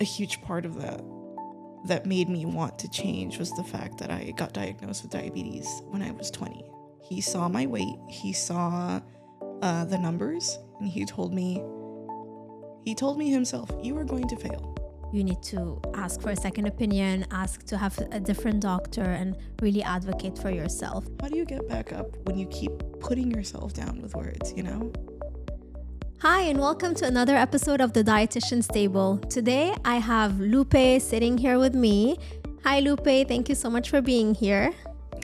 a huge part of that made me want to change was the fact that I got diagnosed with diabetes when I was 20. He saw my weight, he saw the numbers, and he told me himself, you are going to fail. You need to ask for a second opinion, ask to have a different doctor, and really advocate for yourself. How do you get back up when you keep putting yourself down with words, Hi, and welcome to another episode of the Dietitian Stable. Today, I have Lupe sitting here with me. Hi, Lupe. Thank you so much for being here.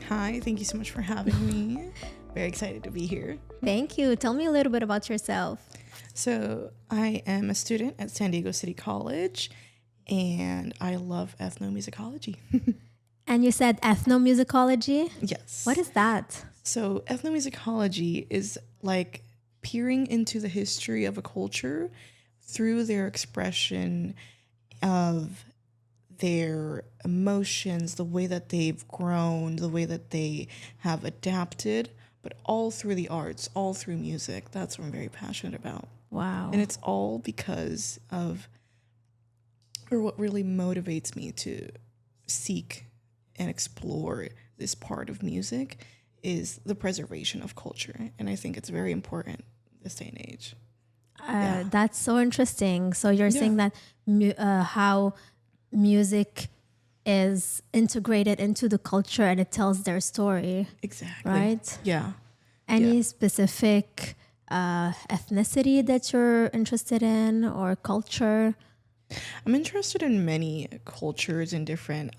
Hi, thank you so much for having me. Very excited to be here. Thank you. Tell me a little bit about yourself. So I am a student at San Diego City College, and I love ethnomusicology. And you said ethnomusicology? Yes. What is that? So ethnomusicology is like peering into the history of a culture through their expression of their emotions, the way that they've grown, the way that they have adapted, but all through the arts, all through music. That's what I'm very passionate about. Wow. And it's all because of, or what really motivates me to seek and explore this part of music is the preservation of culture. And I think it's very important this day and age. That's so interesting. So you're saying that how music is integrated into the culture and it tells their story. Exactly. Right? Yeah. Any specific ethnicity that you're interested in or culture? I'm interested in many cultures and different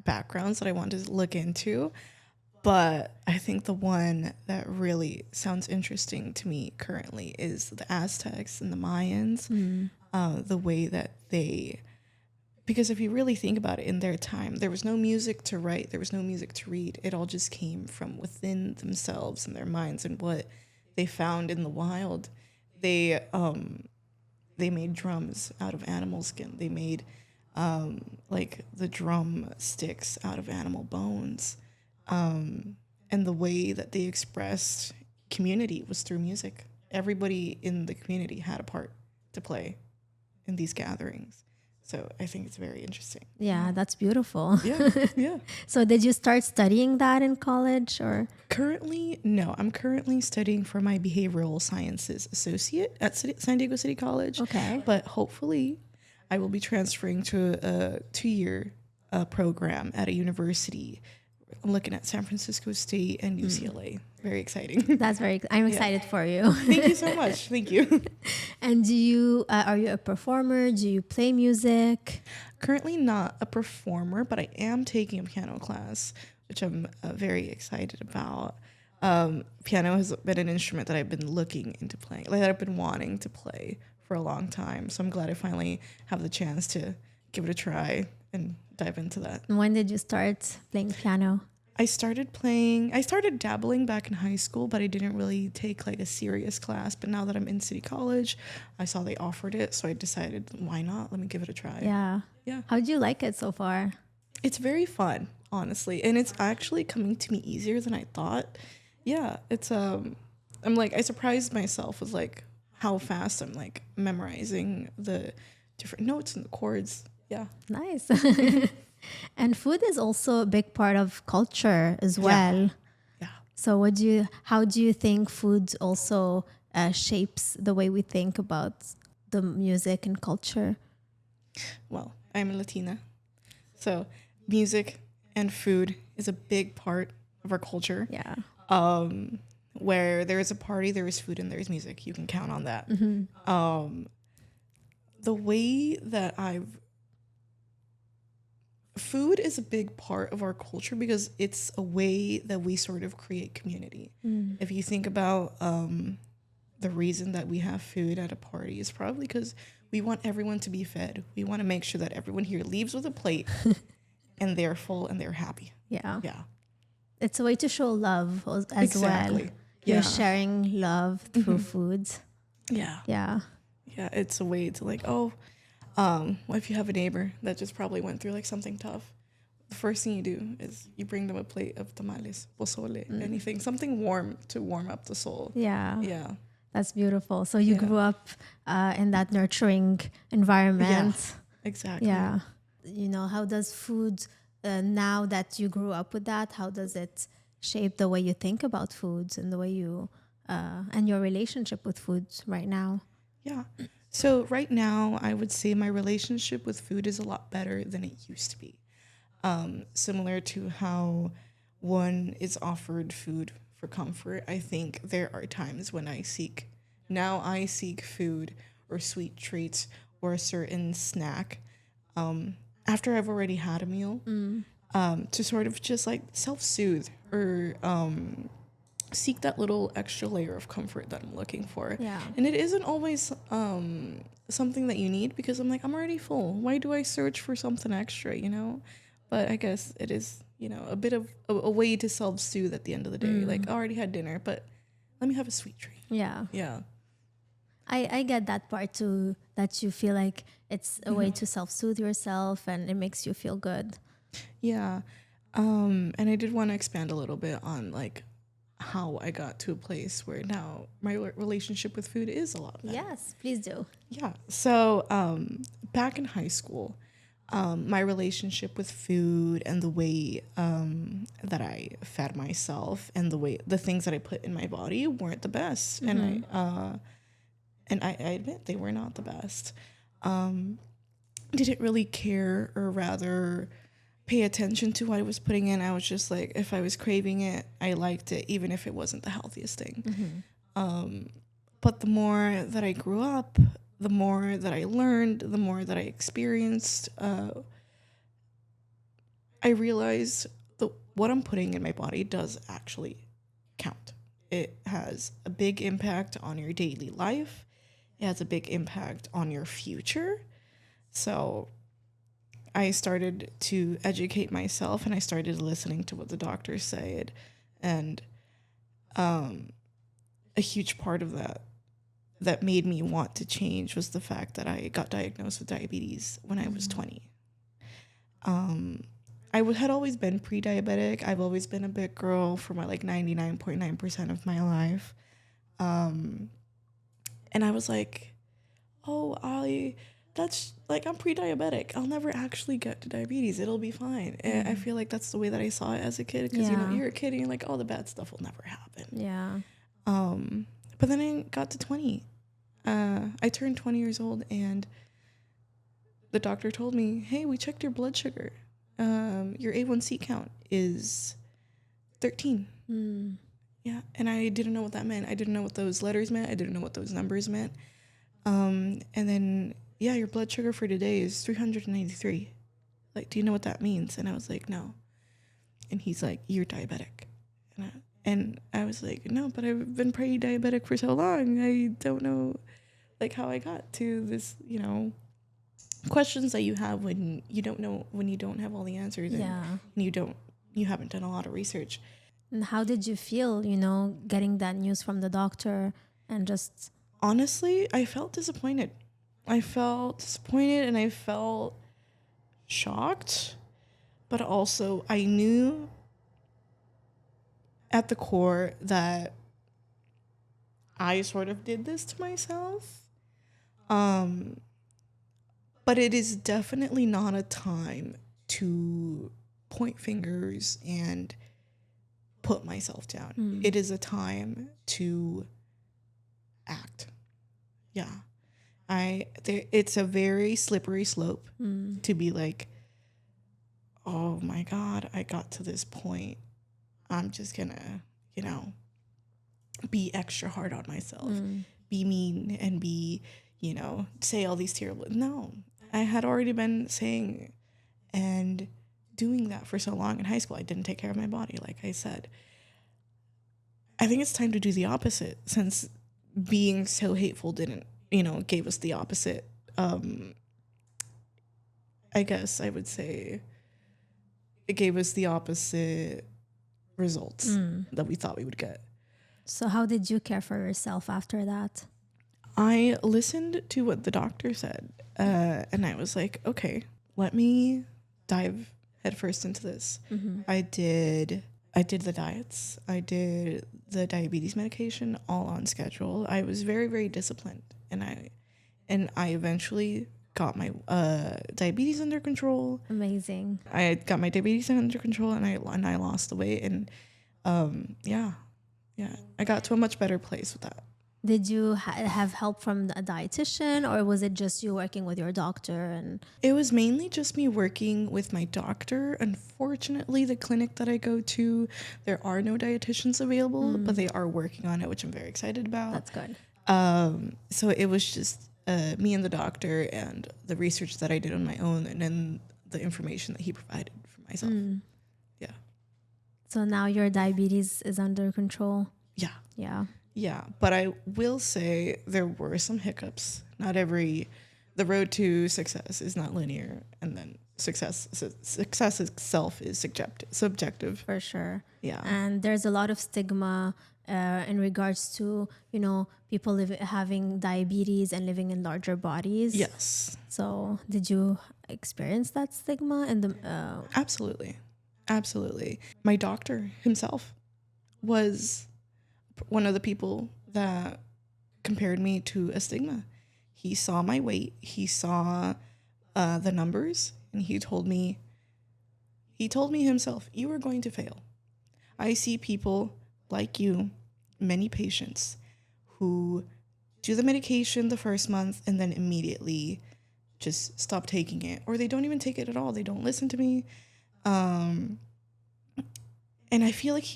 backgrounds that I want to look into. But I think the one that really sounds interesting to me currently is the Aztecs and the Mayans. The way that because if you really think about it, in their time, there was no music to write, there was no music to read. It all just came from within themselves and their minds and what they found in the wild. They made drums out of animal skin. They made like the drum sticks out of animal bones. And the way that they expressed community was through music. Everybody in the community had a part to play in these gatherings. So I think it's very interesting. Yeah, that's beautiful. Yeah. So did you start studying that in college or? Currently, no. I'm currently studying for my behavioral sciences associate at San Diego City College. Okay. But hopefully I will be transferring to a 2-year program at a university. I'm looking at San Francisco State and UCLA. Very exciting. I'm excited for you. Thank you so much. Thank you. And are you a performer? Do you play music? Currently not a performer, but I am taking a piano class, which I'm very excited about. Piano has been an instrument that I've been looking into playing, like that I've been wanting to play for a long time. So I'm glad I finally have the chance to give it a try and dive into that. When did you start playing piano? I started dabbling back in high school, but I didn't really take like a serious class. But now that I'm in City College, I saw they offered it. So I decided, why not? Let me give it a try. Yeah. How do you like it so far? It's very fun, honestly. And it's actually coming to me easier than I thought. Yeah. It's, I surprised myself with like how fast I'm like memorizing the different notes and the chords. Yeah. Nice. And food is also a big part of culture as well. Yeah. So how do you think food also shapes the way we think about the music and culture? Well, I'm a Latina. So music and food is a big part of our culture. Yeah. Where there is a party, there is food and there is music. You can count on that. Mm-hmm. The way that food is a big part of our culture because it's a way that we sort of create community. If you think about the reason that we have food at a party is probably because we want everyone to be fed. We want to make sure that everyone here leaves with a plate and they're full and they're happy. Yeah. Yeah. It's a way to show love as well. Yeah. You're sharing love through food. Yeah. Yeah. Yeah. It's a way to like, if you have a neighbor that just probably went through like something tough, the first thing you do is you bring them a plate of tamales, pozole, anything, something warm to warm up the soul. Yeah. Yeah. That's beautiful. So you grew up in that nurturing environment. Exactly. Yeah. You know, how does food, now that you grew up with that, how does it shape the way you think about foods and the way you, and your relationship with foods right now? Yeah. So right now, I would say my relationship with food is a lot better than it used to be. Similar to how one is offered food for comfort, I think there are times when I seek food or sweet treats or a certain snack after I've already had a meal to sort of just like self soothe or seek that little extra layer of comfort that I'm looking for. Yeah. And it isn't always something that you need because I'm like, I'm already full. Why do I search for something extra, you know? But I guess it is, you know, a bit of a way to self soothe at the end of the day. Like, I already had dinner, but let me have a sweet treat. Yeah. Yeah. I get that part too, that you feel like it's a way to self soothe yourself and it makes you feel good. Yeah. And I did want to expand a little bit on like how I got to a place where now my relationship with food is a lot better. Yes, please do. Yeah. So back in high school, my relationship with food and the way that I fed myself and the things that I put in my body weren't the best, and I admit they were not the best. Didn't really care, or rather pay attention to what I was putting in. I was just like, if I was craving it, I liked it, even if it wasn't the healthiest thing. But the more that I grew up, the more that I learned, the more that I experienced, I realized that what I'm putting in my body does actually count. It has a big impact on your daily life. It has a big impact on your future. So I started to educate myself and I started listening to what the doctors said. And a huge part of that made me want to change was the fact that I got diagnosed with diabetes when I was 20. Had always been pre-diabetic. I've always been a big girl for my like 99.9% of my life. And I was like, oh, that's like, I'm pre-diabetic. I'll never actually get to diabetes. It'll be fine. And I feel like that's the way that I saw it as a kid. Because, you know, you're a kid and you're like, oh, the bad stuff will never happen. Yeah. But then I got to 20. I turned 20 years old and the doctor told me, hey, we checked your blood sugar. Your A1C count is 13. Yeah. And I didn't know what that meant. I didn't know what those letters meant. I didn't know what those numbers meant. And then, yeah, your blood sugar for today is 393. Like, do you know what that means? And I was like, no. And he's like, you're diabetic. And I was like, no, but I've been pre-diabetic for so long. I don't know, like, how I got to this, you know, questions that you have when you don't know, when you don't have all the answers. And you haven't done a lot of research. And how did you feel, you know, getting that news from the doctor and just... Honestly, I felt disappointed. And I felt shocked, but also I knew at the core that I sort of did this to myself. But it is definitely not a time to point fingers and put myself down. It is a time to act. Yeah. It's a very slippery slope to be like, oh my God, I got to this point. I'm just gonna, you know, be extra hard on myself, be mean and be, you know, say all these terrible. No, I had already been saying and doing that for so long in high school. I didn't take care of my body, like I said. I think it's time to do the opposite, since being so hateful didn't, you know, gave us the opposite. I guess I would say it gave us the opposite results that we thought we would get. So how did you care for yourself after that? I listened to what the doctor said, and I was like, okay, let me dive headfirst into this. I did the diets. I did the diabetes medication all on schedule. I was very, very disciplined, and I eventually got my diabetes under control. Amazing. I got my diabetes under control, and I lost the weight, and yeah, I got to a much better place with that. Did you have help from a dietitian, or was it just you working with your doctor? And It was mainly just me working with my doctor. Unfortunately, the clinic that I go to, there are no dietitians available, but they are working on it, which I'm very excited about. that's good. So it was just me and the doctor and the research that I did on my own, and then the information that he provided for myself. Yeah. So now your diabetes is under control. Yeah. Yeah. Yeah. But I will say there were some hiccups. The road to success is not linear. And then success itself is subjective. For sure. Yeah. And there's a lot of stigma in regards to, people having diabetes and living in larger bodies. Yes. So did you experience that stigma? Absolutely. Absolutely. My doctor himself was one of the people that compared me to a stigma. He saw my weight. He saw the numbers, and he told me himself, "You are going to fail. I see people like you, many patients, who do the medication the first month and then immediately just stop taking it, or they don't even take it at all. They don't listen to me." And I feel like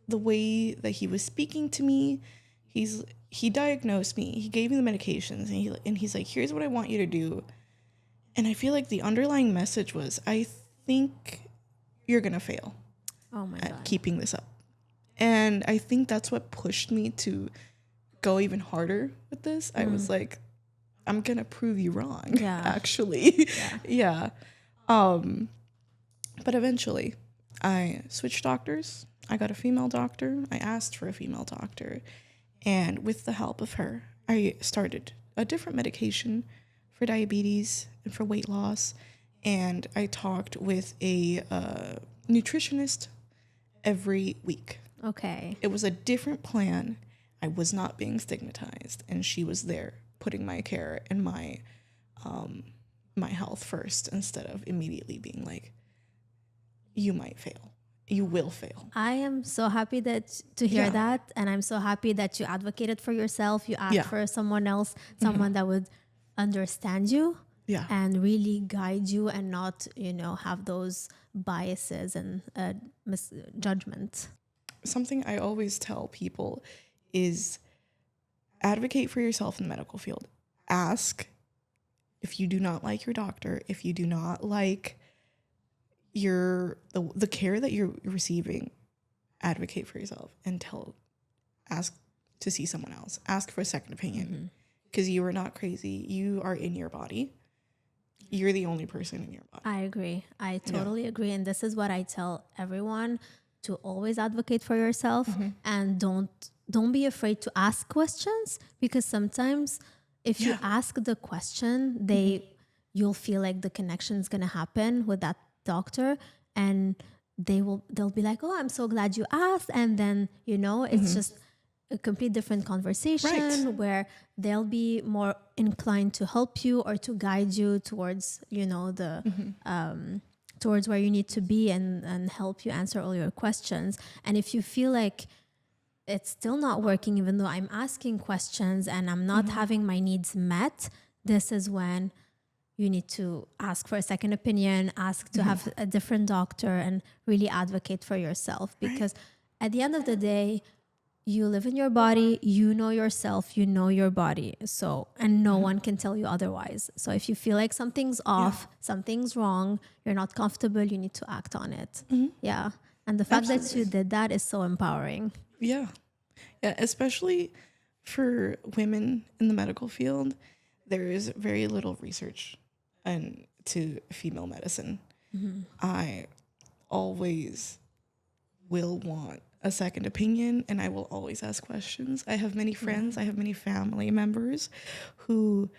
the way that he was speaking to me, he diagnosed me. He gave me the medications, and he's like, "Here's what I want you to do." And I feel like the underlying message was, "I think you're gonna fail at keeping this up." And I think that's what pushed me to go even harder with this. I was like, I'm gonna prove you wrong. Yeah. Actually. Yeah. But eventually I switched doctors. I got a female doctor. I asked for a female doctor. And with the help of her, I started a different medication for diabetes and for weight loss. And I talked with a nutritionist every week. Okay. It was a different plan. I was not being stigmatized, and she was there putting my care and my health first, instead of immediately being like, "You might fail. You will fail." I am so happy to hear that, and I'm so happy that you advocated for yourself. You asked for someone else, someone that would understand you, and really guide you, and not have those biases and misjudgment. Something I always tell people is advocate for yourself in the medical field. Ask if you do not like your doctor, if you do not like the care that you're receiving, advocate for yourself and ask to see someone else. Ask for a second opinion, because you are not crazy. You are in your body. You're the only person in your body. I agree. I totally agree. And this is what I tell everyone, to always advocate for yourself, and don't be afraid to ask questions, because sometimes if you ask the question, you'll feel like the connection is going to happen with that doctor, and they'll be like, "Oh, I'm so glad you asked." And then, it's just a complete different conversation where they'll be more inclined to help you or to guide you towards, towards where you need to be, and help you answer all your questions. And if you feel like it's still not working, even though I'm asking questions and I'm not having my needs met, this is when you need to ask for a second opinion, ask to have a different doctor, and really advocate for yourself. Because at the end of the day, you live in your body, you know yourself, you know your body. So, and no one can tell you otherwise. So if you feel like something's off, something's wrong, you're not comfortable, you need to act on it. Yeah. And the fact that you did that is so empowering. Yeah. Yeah. Especially for women in the medical field, there is very little research into female medicine. I always will want a second opinion, and I will always ask questions. I have many friends, I have many family members who,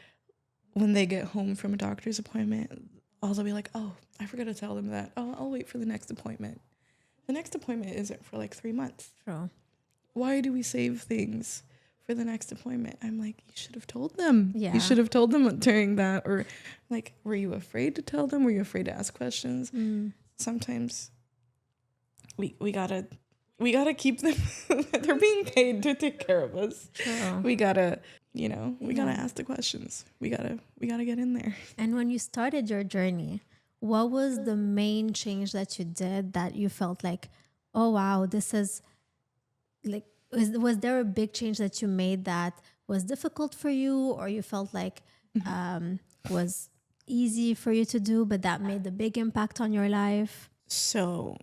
when they get home from a doctor's appointment, they'll be like, "Oh, I forgot to tell them that. Oh, I'll wait for the next appointment." The next appointment isn't for like 3 months. True. Why do we save things for the next deployment. I'm like, you should have told them. Yeah. You should have told them during that. Or like, were you afraid to tell them? Were you afraid to ask questions? Sometimes we gotta keep them. They're being paid to take care of us. True. We gotta, we gotta ask the questions. We gotta get in there. And when you started your journey, what was the main change that you did that you felt like, oh wow, this is like, was there a big change that you made that was difficult for you, or you felt like was easy for you to do, but that made a big impact on your life? So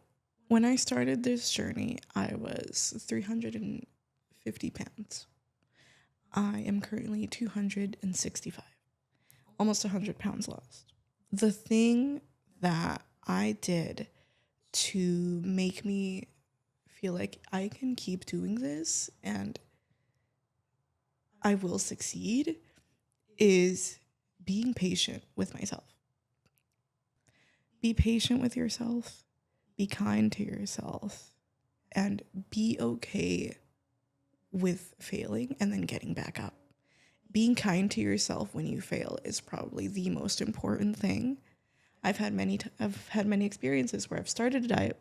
when I started this journey, I was 350 pounds. I am currently 265, almost 100 pounds lost. The thing that I did to make me feel like I can keep doing this and I will succeed is being patient with myself. Be patient with yourself, be kind to yourself, and be okay with failing and then getting back up. Being kind to yourself when you fail is probably the most important thing. I've had many experiences where I've started a diet,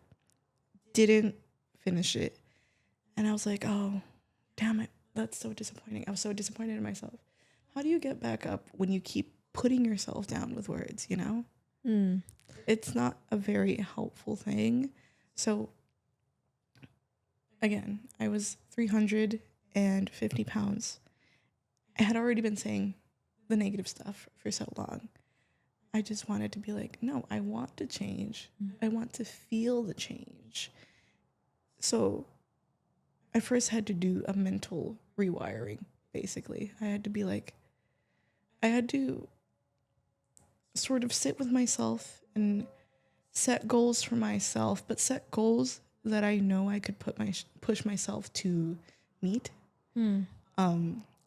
didn't finish it, and I was like, oh, damn it, that's so disappointing. I was so disappointed in myself. How do you get back up when you keep putting yourself down with words, It's not a very helpful thing. So again, I was 350 pounds. I had already been saying the negative stuff for so long. I just wanted to be like, no, I want to change. I want to feel the change. So I first had to do a mental rewiring, basically. I had to sort of sit with myself and set goals for myself, but set goals that I know I could push myself to meet.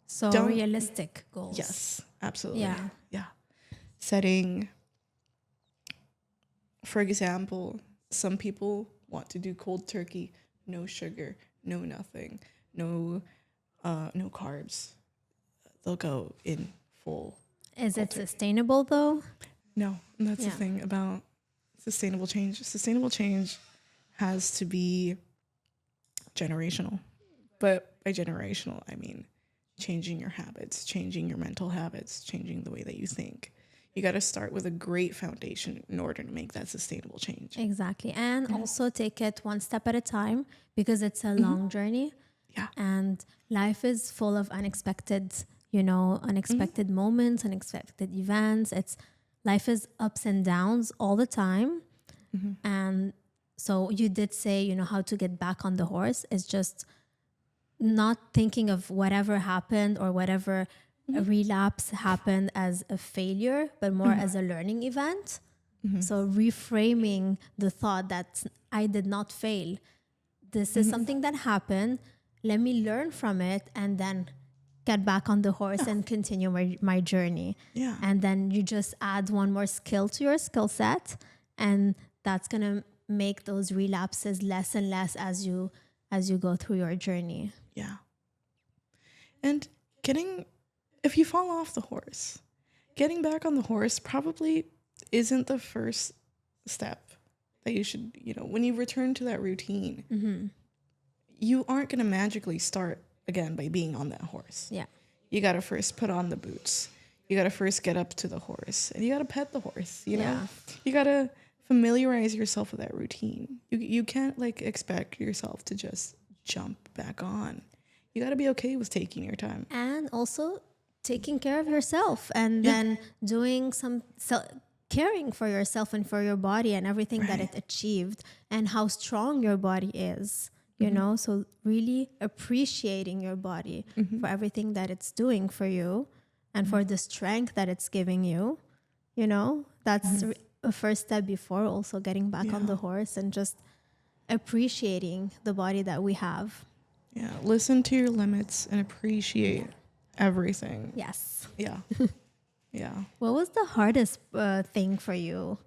So realistic goals. Yes, absolutely. Yeah. Setting, for example, some people want to do cold turkey, no sugar, no nothing, no carbs. They'll go in full. Is it sustainable though? No, and that's the thing about sustainable change. Sustainable change has to be generational. But by generational, I mean changing your habits, changing your mental habits, changing the way that you think. You got to start with a great foundation in order to make that sustainable change. Exactly. And also take it one step at a time, because it's a long journey. Yeah. And life is full of unexpected moments, unexpected events. Life is ups and downs all the time. And so you did say, how to get back on the horse is just not thinking of whatever happened or whatever a relapse happened as a failure, but more as a learning event. So reframing the thought that I did not fail. This is something that happened. Let me learn from it and then get back on the horse and continue my journey. Yeah. And then you just add one more skill to your skill set, and that's going to make those relapses less and less as you go through your journey. Yeah. And if you fall off the horse, getting back on the horse probably isn't the first step that you should, when you return to that routine, you aren't going to magically start again by being on that horse. Yeah. You got to first put on the boots. You got to first get up to the horse, and you got to pet the horse, You got to familiarize yourself with that routine. You can't expect yourself to just jump back on. You got to be okay with taking your time. And also taking care of yourself, and then doing some caring for yourself and for your body and everything that it achieved and how strong your body is, so really appreciating your body for everything that it's doing for you and for the strength that it's giving you, that's a first step before also getting back on the horse and just appreciating the body that we have. Yeah, listen to your limits and appreciate everything. Yes. Yeah. Yeah. What was the hardest thing for you?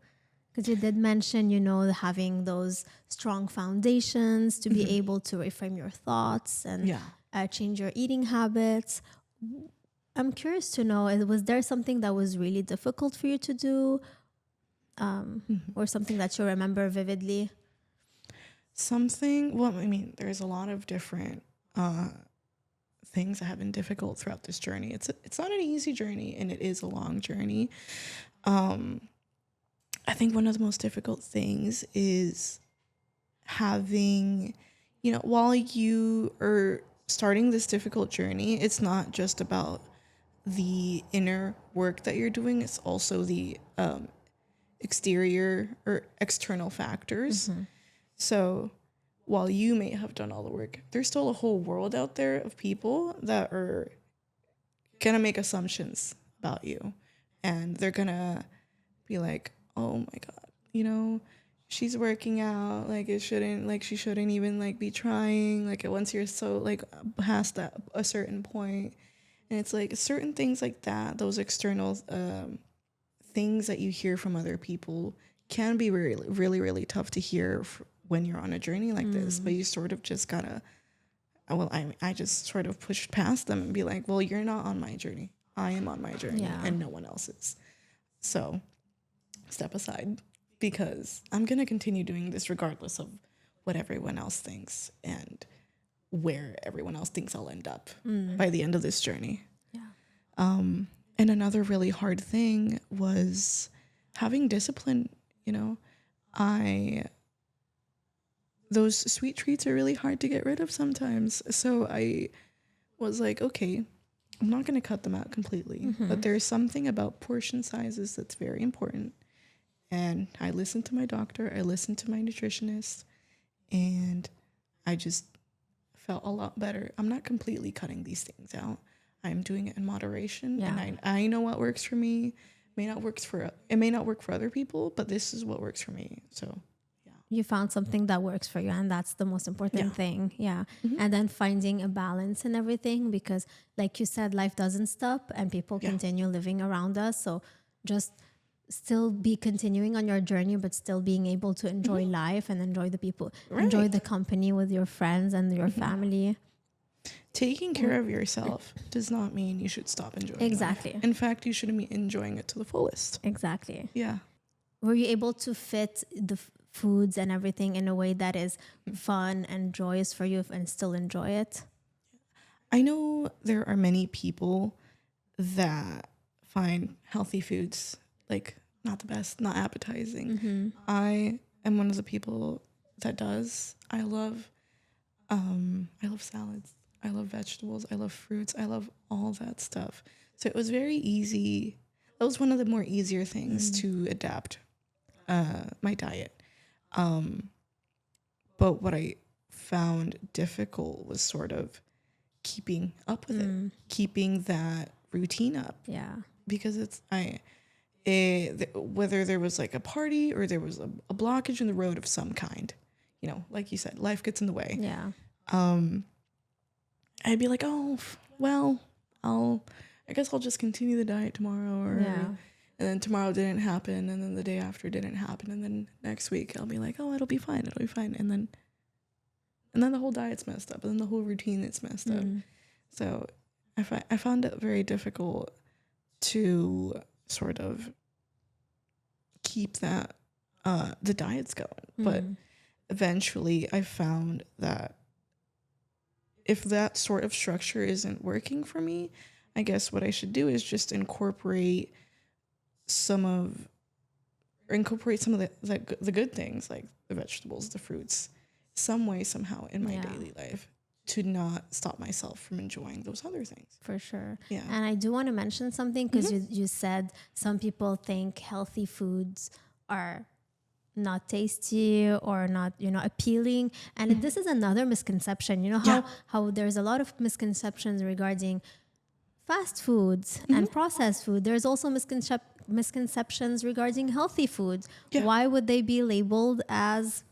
Because you did mention, having those strong foundations to be able to reframe your thoughts and change your eating habits. I'm curious to know, was there something that was really difficult for you to do, or something that you remember vividly? Well, I mean, there's a lot of different things that have been difficult throughout this journey. It's not an easy journey, and it is a long journey. I think one of the most difficult things is having, while you are starting this difficult journey, it's not just about the inner work that you're doing, it's also the exterior or external factors. So while you may have done all the work, there's still a whole world out there of people that are gonna make assumptions about you, and they're gonna be like, oh my god, she's working out, like she shouldn't even like be trying, like once you're so like past that a certain point. And it's like certain things like that, those external things that you hear from other people can be really, really, really tough to hear when you're on a journey like this. But you sort of just gotta, I just sort of pushed past them and be like, well, you're not on my journey. I am on my journey, and no one else is. So step aside, because I'm going to continue doing this regardless of what everyone else thinks and where everyone else thinks I'll end up by the end of this journey. And another really hard thing was having discipline. Those sweet treats are really hard to get rid of sometimes. So I was like, okay, I'm not going to cut them out completely, but there's something about portion sizes that's very important. And I listened to my doctor, I listened to my nutritionist, and I just felt a lot better. I'm not completely cutting these things out. I'm doing it in moderation, and I know what works for me. It may not work for other people, but this is what works for me. So you found something that works for you, and that's the most important thing. And then finding a balance in everything, because like you said, life doesn't stop and people continue living around us. So just still be continuing on your journey, but still being able to enjoy life and enjoy the people, enjoy the company with your friends and your family. Taking care of yourself does not mean you should stop enjoying life. In fact, you should be enjoying it to the fullest. Exactly. Yeah. Were you able to fit the foods and everything in a way that is fun and joyous for you and still enjoy it? I know there are many people that find healthy foods like not the best, not appetizing. I am one of the people that does. I love salads. I love vegetables. I love fruits. I love all that stuff. So it was very easy. That was one of the more easier things to adapt my diet. But what I found difficult was sort of keeping up with it, keeping that routine up. Yeah. Because whether there was like a party or there was a blockage in the road of some kind, like you said, life gets in the way. Yeah. I'd be like, oh, well, I guess I'll just continue the diet tomorrow. And then tomorrow didn't happen. And then the day after didn't happen. And then next week I'll be like, oh, it'll be fine. And then the whole diet's messed up. And then the whole routine is messed up. So I found it very difficult to sort of keep that, the diets going. But eventually I found that if that sort of structure isn't working for me, I guess what I should do is just incorporate some of the good things, like the vegetables, the fruits, some way, somehow in my daily life, to not stop myself from enjoying those other things. For sure. Yeah. And I do want to mention something, because you said some people think healthy foods are not tasty or not, appealing. And this is another misconception. How there's a lot of misconceptions regarding fast foods and processed food. There's also misconceptions regarding healthy foods. Why would they be labeled as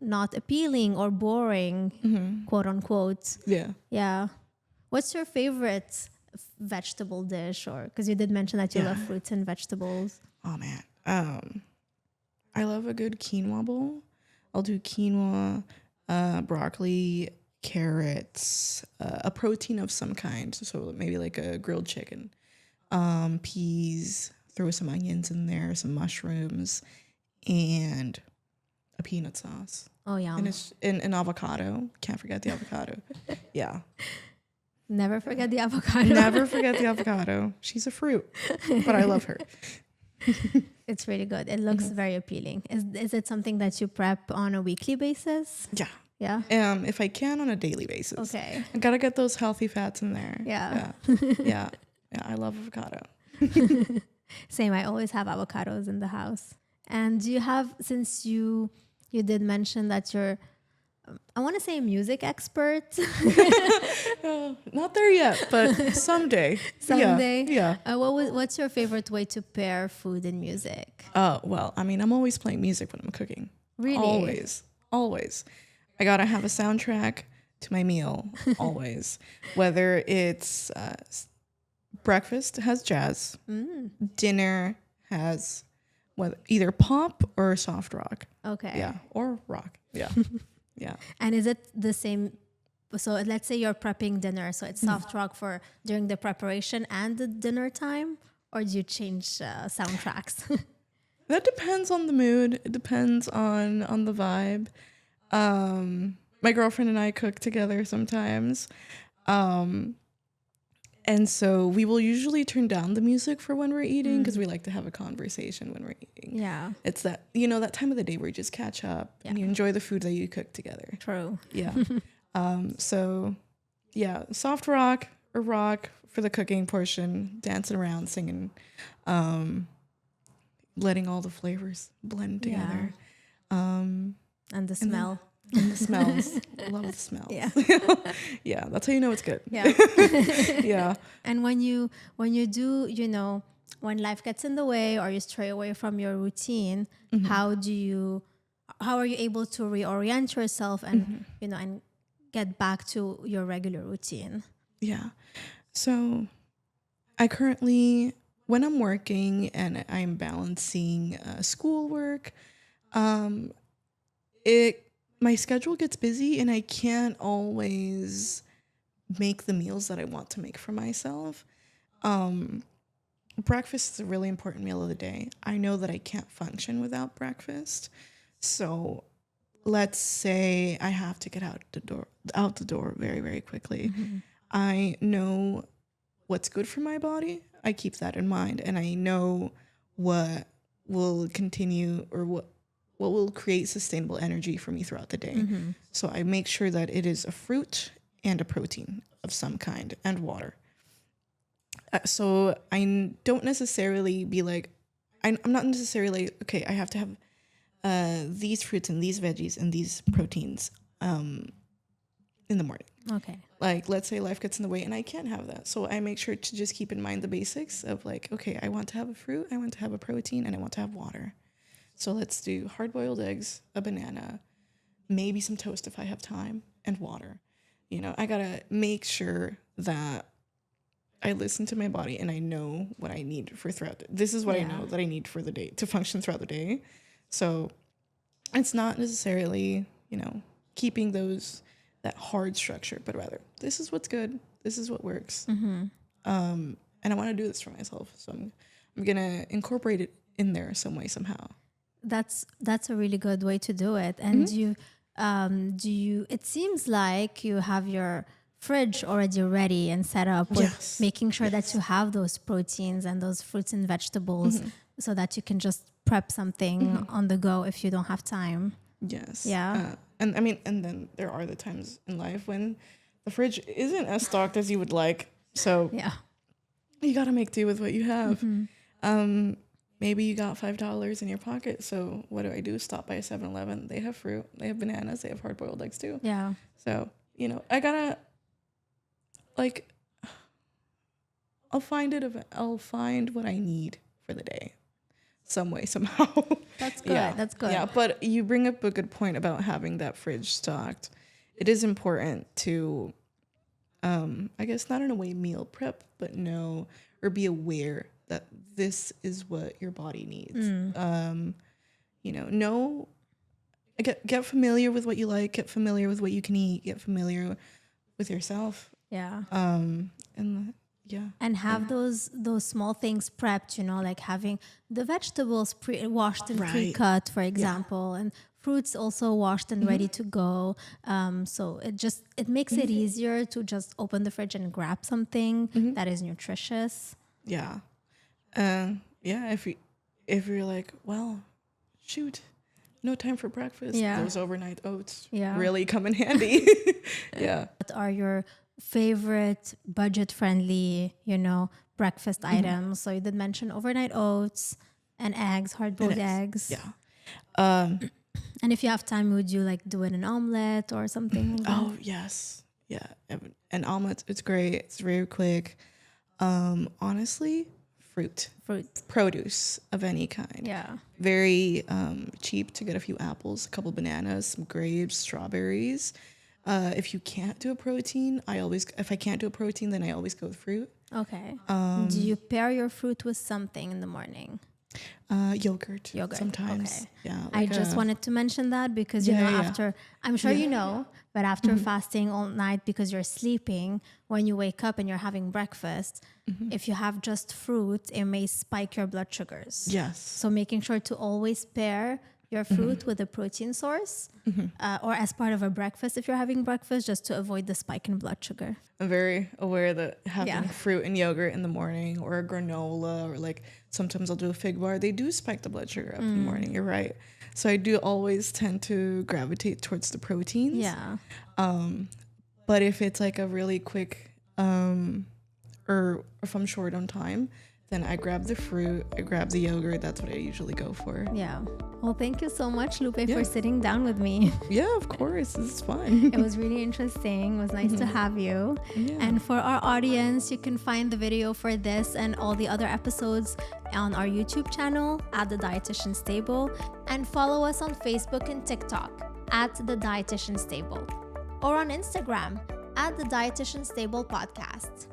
not appealing or boring, quote unquote? Yeah. What's your favorite vegetable dish? Or because you did mention that you love fruits and vegetables. Oh man. I love a good quinoa bowl. I'll do quinoa, broccoli, carrots, a protein of some kind. So maybe like a grilled chicken, peas, throw some onions in there, some mushrooms, and a peanut sauce. Oh, yeah. And it's an avocado. Can't forget the avocado. Yeah. Never forget the avocado. Never forget the avocado. She's a fruit, but I love her. It's really good. It looks very appealing. Is it something that you prep on a weekly basis? Yeah. Yeah. If I can, on a daily basis. Okay. I gotta get those healthy fats in there. Yeah. Yeah. I love avocado. Same. I always have avocados in the house. And do you have, since you did mention that you're, I want to say, a music expert. Not there yet, but someday. Someday. Yeah. What's your favorite way to pair food and music? Well, I mean, I'm always playing music when I'm cooking. Really? Always. I gotta have a soundtrack to my meal. Always. Whether it's breakfast has jazz, dinner has either pop or soft rock. Okay. Yeah, or rock. Yeah. Yeah. And is it the same? So let's say you're prepping dinner, so it's soft rock for during the preparation and the dinner time, or do you change soundtracks? That depends on the mood. It depends on the vibe. My girlfriend and I cook together sometimes. And so we will usually turn down the music for when we're eating because we like to have a conversation when we're eating. Yeah. It's that, that time of the day where you just catch up and you enjoy the food that you cook together. True. Yeah. So yeah, soft rock or rock for the cooking portion, dancing around, singing, letting all the flavors blend together. And the smell. And the smells. I love the smells. Yeah. Yeah, that's how you know it's good. Yeah. Yeah. And when you do, when life gets in the way or you stray away from your routine, how are you able to reorient yourself and and get back to your regular routine? Yeah. So I currently, when I'm working and I'm balancing schoolwork, my schedule gets busy and I can't always make the meals that I want to make for myself. Breakfast is a really important meal of the day. I know that I can't function without breakfast. So let's say I have to get out the door very, very quickly. I know what's good for my body. I keep that in mind, and I know what will continue or what will create sustainable energy for me throughout the day. So I make sure that it is a fruit and a protein of some kind and water. So I don't necessarily be like, I'm not necessarily, okay, I have to have these fruits and these veggies and these proteins in the morning. Okay. Like, let's say life gets in the way and I can't have that. So I make sure to just keep in mind the basics of like, okay, I want to have a fruit, I want to have a protein, and I want to have water. So let's do hard-boiled eggs, a banana, maybe some toast if I have time, and water. I got to make sure that I listen to my body and I know what I need for throughout. This is what I know that I need for the day to function throughout the day. So it's not necessarily, keeping that hard structure, but rather this is what's good. This is what works. And I want to do this for myself. So I'm going to incorporate it in there some way, somehow. That's a really good way to do it. And it seems like you have your fridge already ready and set up with making sure that you have those proteins and those fruits and vegetables so that you can just prep something on the go if you don't have time. Yes. Yeah. And then there are the times in life when the fridge isn't as stocked as you would like. So you got to make do with what you have. Maybe you got $5 in your pocket. So what do? Stop by a 7-Eleven. They have fruit. They have bananas. They have hard-boiled eggs too. Yeah. So, I gotta, I'll find what I need for the day. Some way, somehow. That's good. That's good. Yeah, but you bring up a good point about having that fridge stocked. It is important to, I guess not in a way meal prep, but know or be aware that this is what your body needs. Know get familiar with what you like, get familiar with what you can eat, get familiar with yourself. Yeah. And yeah. And have those small things prepped, like having the vegetables washed and Right. pre-cut, for example, and fruits also washed and ready to go. So it makes it easier to just open the fridge and grab something that is nutritious. Yeah. If you're like, well, shoot, no time for breakfast. Yeah. Those overnight oats Yeah. come in handy. Yeah. What are your favorite budget-friendly, breakfast items? So you did mention overnight oats and eggs, hard-boiled eggs. Yeah. And if you have time, would you like do an omelet or something like that? Oh, yes. Yeah. An omelet, it's great. It's very quick. Honestly, fruit, produce of any kind. Yeah. Very cheap to get a few apples, a couple bananas, some grapes, strawberries. If you can't do a protein, if I can't do a protein, then I always go with fruit. Okay. Do you pair your fruit with something in the morning? Yogurt. Sometimes. Okay. Yeah. I just wanted to mention that because, after, I'm sure but after fasting all night because you're sleeping, when you wake up and you're having breakfast, if you have just fruit, it may spike your blood sugars. Yes. So making sure to always pair your fruit with a protein source or as part of a breakfast if you're having breakfast, just to avoid the spike in blood sugar. I'm very aware that having fruit and yogurt in the morning or a granola or like sometimes I'll do a fig bar, they do spike the blood sugar up in the morning. You're right. So I do always tend to gravitate towards the proteins. Yeah. But if it's like a really quick or if I'm short on time, then I grab the fruit, I grab the yogurt. That's what I usually go for. Yeah. Well, thank you so much, Lupe, for sitting down with me. Yeah, of course. This is fun. It was really interesting. It was nice to have you. Yeah. And for our audience, you can find the video for this and all the other episodes on our YouTube channel at The Dietitian Stable, and follow us on Facebook and TikTok at The Dietitian Stable, or on Instagram at The Dietitian Stable Podcast.